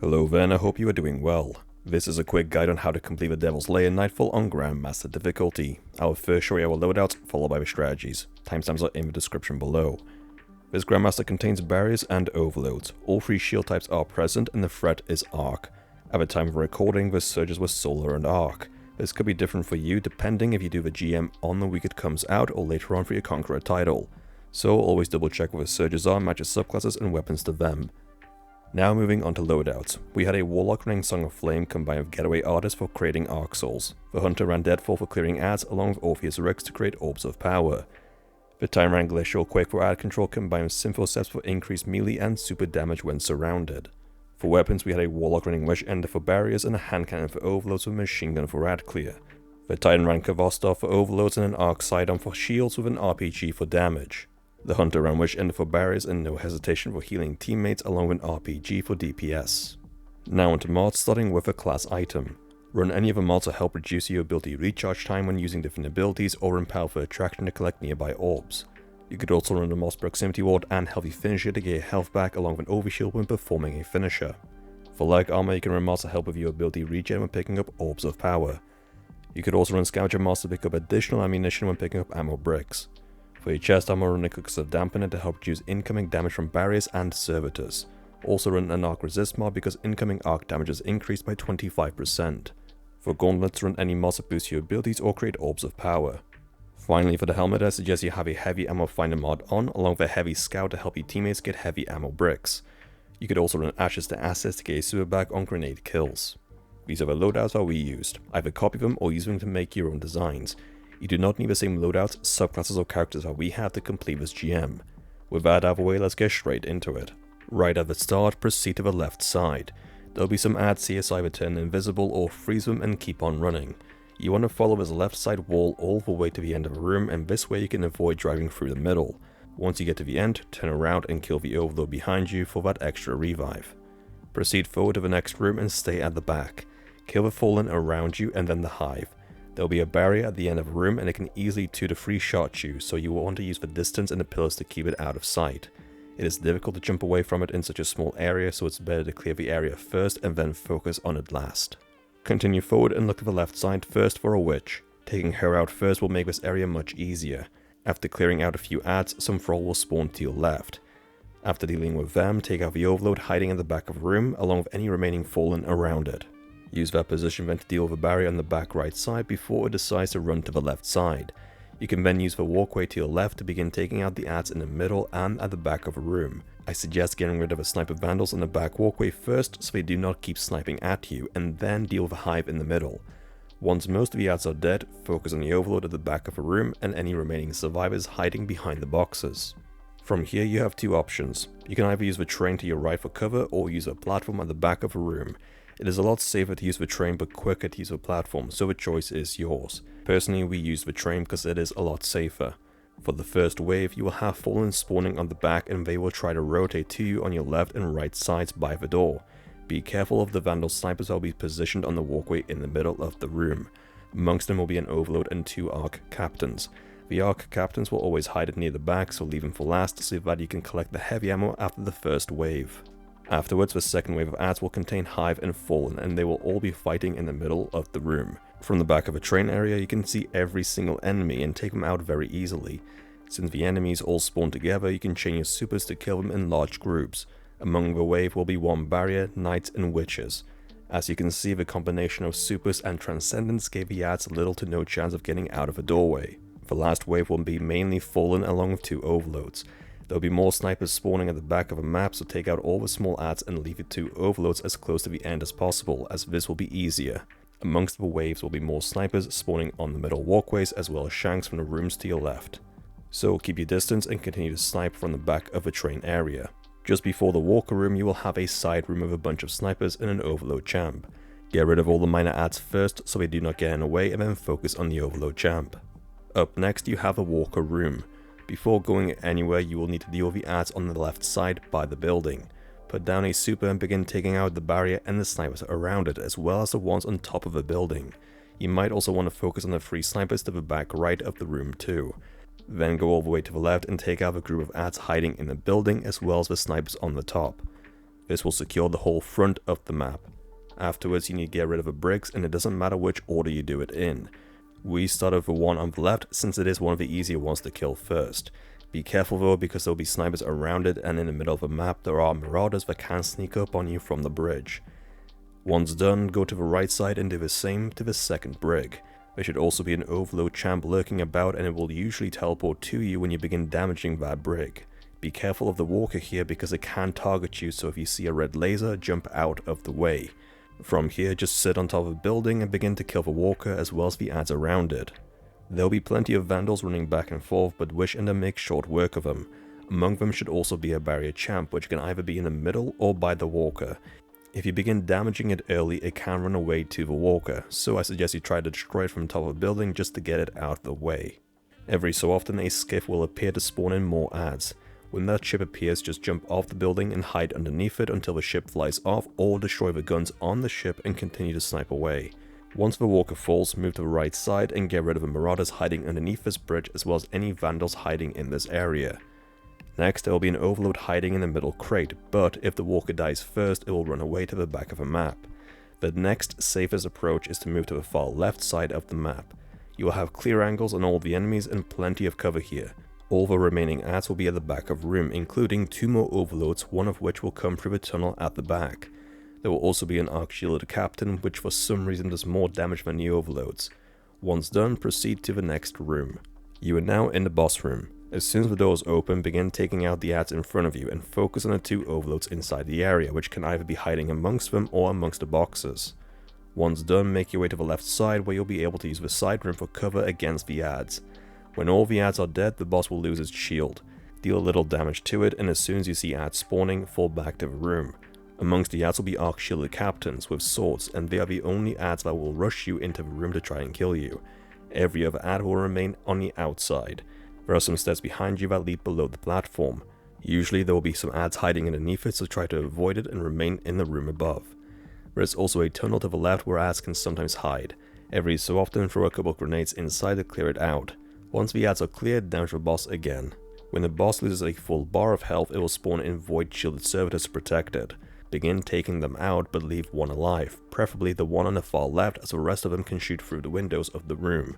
Hello there, and I hope you are doing well. This is a quick guide on how to complete the Devil's Lair Nightfall on Grandmaster difficulty. I will first show you our loadouts, followed by the strategies. Timestamps are in the description below. This Grandmaster contains barriers and overloads. All three shield types are present and the threat is arc. At the time of recording, the surges were solar and arc. This could be different for you depending if you do the GM on the week it comes out or later on for your Conqueror title. So always double check what the surges are, match your subclasses and weapons to them. Now moving on to loadouts. We had a Warlock running Song of Flame combined with Getaway Artist for creating Arc Souls. The Hunter ran Deadfall for clearing ads along with Orpheus Rex to create Orbs of Power. The Titan ran Glacial Quake for ad control combined with Symphoceps for increased melee and super damage when surrounded. For weapons we had a Warlock running Wish Ender for barriers and a hand cannon for overloads with a machine gun for ad clear. The Titan ran Kavostar for overloads and an Arc Sidon for shields with an RPG for damage. The Hunter ran Wish Ender for barriers and no hesitation for healing teammates along with an RPG for DPS. Now onto mods, starting with a class item. Run any of the mods to help reduce your ability recharge time when using different abilities or run Powerful Attraction to collect nearby orbs. You could also run the Moss Proximity Ward and Healthy Finisher to get your health back along with an Overshield when performing a finisher. For Leg Armor you can run mods to help with your ability regen when picking up Orbs of Power. You could also run Scavenger mods to pick up additional ammunition when picking up ammo bricks. For your chest armor, run a Cookers of Dampener to help reduce incoming damage from barriers and servitors. Also run an Arc Resist mod because incoming arc damage is increased by 25%. For gauntlets, run any mods that boost your abilities or create Orbs of Power. Finally, for the helmet, I suggest you have a Heavy Ammo Finder mod on along with a Heavy Scout to help your teammates get heavy ammo bricks. You could also run Ashes to Assets to get a super back on grenade kills. These are the loadouts that we used. Either copy them or use them to make your own designs. You do not need the same loadouts, subclasses or characters that we have to complete this GM. With that out of the way, let's get straight into it. Right at the start, proceed to the left side. There'll be some ads here, so either turn invisible or freeze them and keep on running. You want to follow this left side wall all the way to the end of the room, and this way you can avoid driving through the middle. Once you get to the end, turn around and kill the overload behind you for that extra revive. Proceed forward to the next room and stay at the back. Kill the Fallen around you and then the Hive. There will be a barrier at the end of a room and it can easily 2 to 3 shot you, so you will want to use the distance and the pillars to keep it out of sight. It is difficult to jump away from it in such a small area, so it's better to clear the area first and then focus on it last. Continue forward and look to the left side first for a witch. Taking her out first will make this area much easier. After clearing out a few ads, some thrall will spawn to your left. After dealing with them, take out the overload hiding in the back of the room along with any remaining Fallen around it. Use that position then to deal with a barrier on the back right side before it decides to run to the left side. You can then use the walkway to your left to begin taking out the ads in the middle and at the back of a room. I suggest getting rid of the sniper vandals on the back walkway first so they do not keep sniping at you, and then deal with the hive in the middle. Once most of the ads are dead, focus on the overload at the back of a room and any remaining survivors hiding behind the boxes. From here you have two options. You can either use the train to your right for cover or use a platform at the back of a room. It is a lot safer to use the train but quicker to use the platform, so the choice is yours. Personally, we use the train because it is a lot safer. For the first wave, you will have Fallen spawning on the back and they will try to rotate to you on your left and right sides by the door. Be careful of the Vandal snipers that will be positioned on the walkway in the middle of the room. Amongst them will be an Overload and 2 Arc Captains. The Arc Captains will always hide it near the back, so leave them for last so that you can collect the heavy ammo after the first wave. Afterwards, the second wave of ads will contain Hive and Fallen, and they will all be fighting in the middle of the room. From the back of a train area, you can see every single enemy and take them out very easily. Since the enemies all spawn together, you can chain your supers to kill them in large groups. Among the wave will be one barrier, knights and witches. As you can see, the combination of supers and transcendence gave the ads little to no chance of getting out of a doorway. The last wave will be mainly Fallen along with 2 overloads. There will be more snipers spawning at the back of a map, so take out all the small ads and leave it to overloads as close to the end as possible, as this will be easier. Amongst the waves will be more snipers spawning on the middle walkways as well as shanks from the rooms to your left. So keep your distance and continue to snipe from the back of the train area. Just before the walker room you will have a side room with a bunch of snipers and an overload champ. Get rid of all the minor ads first so they do not get in the way and then focus on the overload champ. Up next you have the walker room. Before going anywhere, you will need to deal with the ads on the left side by the building. Put down a super and begin taking out the barrier and the snipers around it, as well as the ones on top of the building. You might also want to focus on the 3 snipers to the back right of the room too. Then go all the way to the left and take out the group of ads hiding in the building, as well as the snipers on the top. This will secure the whole front of the map. Afterwards, you need to get rid of the bricks, and it doesn't matter which order you do it in. We start with the one on the left since it is one of the easier ones to kill first. Be careful though, because there will be snipers around it, and in the middle of the map there are marauders that can sneak up on you from the bridge. Once done, go to the right side and do the same to the second brig. There should also be an overload champ lurking about, and it will usually teleport to you when you begin damaging that brig. Be careful of the walker here because it can target you, so if you see a red laser, jump out of the way. From here, just sit on top of a building and begin to kill the walker as well as the ads around it. There will be plenty of vandals running back and forth, but Wish Ender makes short work of them. Among them should also be a barrier champ, which can either be in the middle or by the walker. If you begin damaging it early, it can run away to the walker, so I suggest you try to destroy it from top of a building just to get it out of the way. Every so often a skiff will appear to spawn in more ads. When that ship appears, just jump off the building and hide underneath it until the ship flies off, or destroy the guns on the ship and continue to snipe away. Once the walker falls, move to the right side and get rid of the marauders hiding underneath this bridge as well as any vandals hiding in this area. Next, there will be an overload hiding in the middle crate, but if the walker dies first, it will run away to the back of the map. The next safest approach is to move to the far left side of the map. You will have clear angles on all the enemies and plenty of cover here. All the remaining ads will be at the back of the room, including 2 more overloads, one of which will come through the tunnel at the back. There will also be an arc shielded captain, which for some reason does more damage than the overloads. Once done, proceed to the next room. You are now in the boss room. As soon as the doors open, begin taking out the ads in front of you and focus on the 2 overloads inside the area, which can either be hiding amongst them or amongst the boxes. Once done, make your way to the left side where you'll be able to use the side room for cover against the ads. When all the ads are dead, the boss will lose its shield. Deal a little damage to it, and as soon as you see ads spawning, fall back to the room. Amongst the ads will be arc shielded captains with swords, and they are the only ads that will rush you into the room to try and kill you. Every other ad will remain on the outside. There are some stairs behind you that lead below the platform. Usually there will be some ads hiding underneath it, so try to avoid it and remain in the room above. There is also a tunnel to the left where ads can sometimes hide. Every so often throw a couple of grenades inside to clear it out. Once the ads are cleared, damage the boss again. When the boss loses a full bar of health, it will spawn in void shielded servitors to protect it. Begin taking them out, but leave one alive, preferably the one on the far left, as the rest of them can shoot through the windows of the room.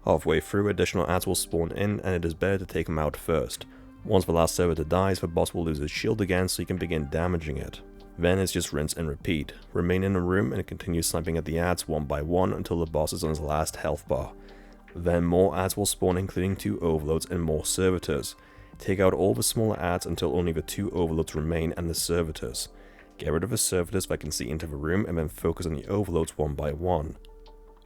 Halfway through, additional ads will spawn in, and it is better to take them out first. Once the last servitor dies, the boss will lose his shield again, so you can begin damaging it. Then it's just rinse and repeat. Remain in the room and continue sniping at the ads one by one until the boss is on his last health bar. Then more ads will spawn, including 2 overloads and more servitors. Take out all the smaller ads until only the 2 overloads remain and the servitors. Get rid of the servitors that can see into the room and then focus on the overloads one by one.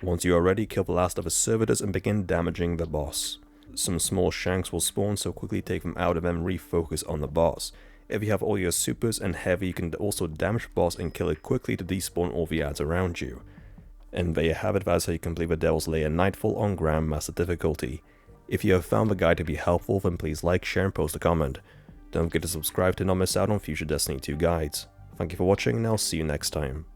Once you are ready, kill the last of the servitors and begin damaging the boss. Some small shanks will spawn, so quickly take them out and then refocus on the boss. If you have all your supers and heavy, you can also damage the boss and kill it quickly to despawn all the ads around you. And there you have it, that's how you complete the Devil's Lair Nightfall on Grandmaster difficulty. If you have found the guide to be helpful, then please like, share and post a comment. Don't forget to subscribe to not miss out on future Destiny 2 guides. Thank you for watching, and I'll see you next time.